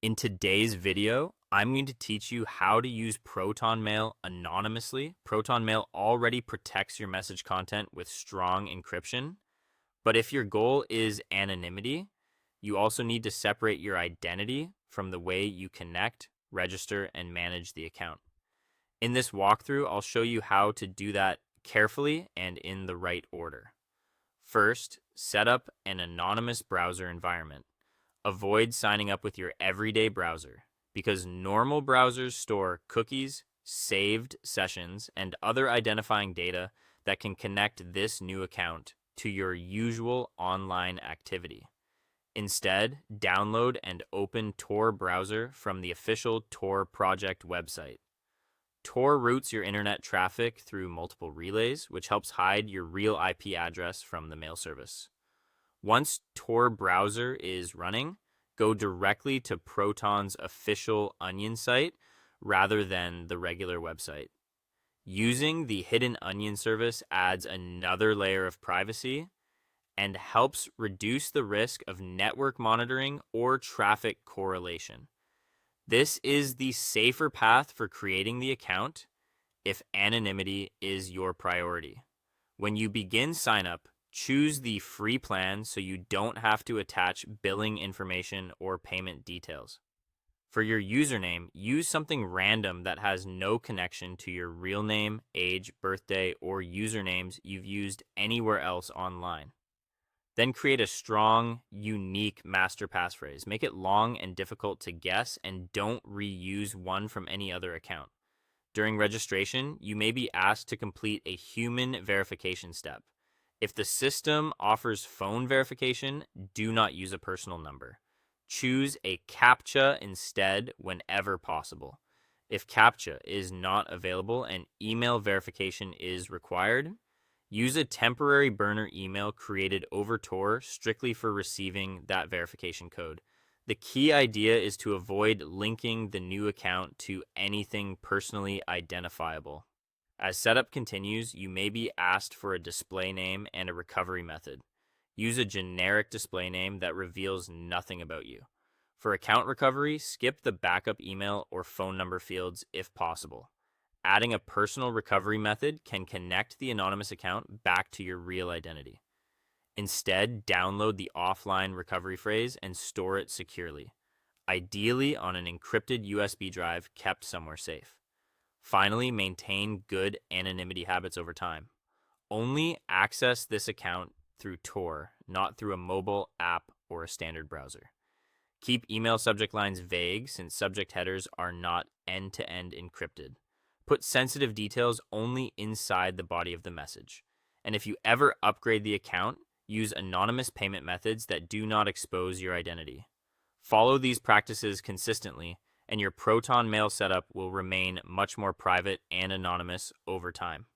In today's video, I'm going to teach you how to use Protonmail anonymously. Protonmail already protects your message content with strong encryption, but if your goal is anonymity, you also need to separate your identity from the way you connect, register, and manage the account. In this walkthrough, I'll show you how to do that carefully and in the right order. First, set up an anonymous browser environment. Avoid signing up with your everyday browser because normal browsers store cookies, saved sessions, and other identifying data that can connect this new account to your usual online activity. Instead, download and open Tor browser from the official Tor project website. Tor routes your internet traffic through multiple relays, which helps hide your real IP address from the mail service. Once Tor browser is running, go directly to Proton's official Onion site rather than the regular website. Using the Hidden Onion service adds another layer of privacy and helps reduce the risk of network monitoring or traffic correlation. This is the safer path for creating the account if anonymity is your priority. When you begin signup, choose the free plan so you don't have to attach billing information or payment details. For your username, use something random that has no connection to your real name, age, birthday, or usernames you've used anywhere else online. Then create a strong, unique master passphrase. Make it long and difficult to guess and don't reuse one from any other account. During registration, you may be asked to complete a human verification step. If the system offers phone verification, do not use a personal number. Choose a CAPTCHA instead whenever possible. If CAPTCHA is not available and email verification is required, use a temporary burner email created over Tor strictly for receiving that verification code. The key idea is to avoid linking the new account to anything personally identifiable. As setup continues, you may be asked for a display name and a recovery method. Use a generic display name that reveals nothing about you. For account recovery, skip the backup email or phone number fields if possible. Adding a personal recovery method can connect the anonymous account back to your real identity. Instead, download the offline recovery phrase and store it securely, ideally on an encrypted USB drive kept somewhere safe. Finally, maintain good anonymity habits over time. Only access this account through Tor, not through a mobile app or a standard browser. Keep email subject lines vague since subject headers are not end-to-end encrypted. Put sensitive details only inside the body of the message. And if you ever upgrade the account, use anonymous payment methods that do not expose your identity. Follow these practices consistently, and your Proton Mail setup will remain much more private and anonymous over time.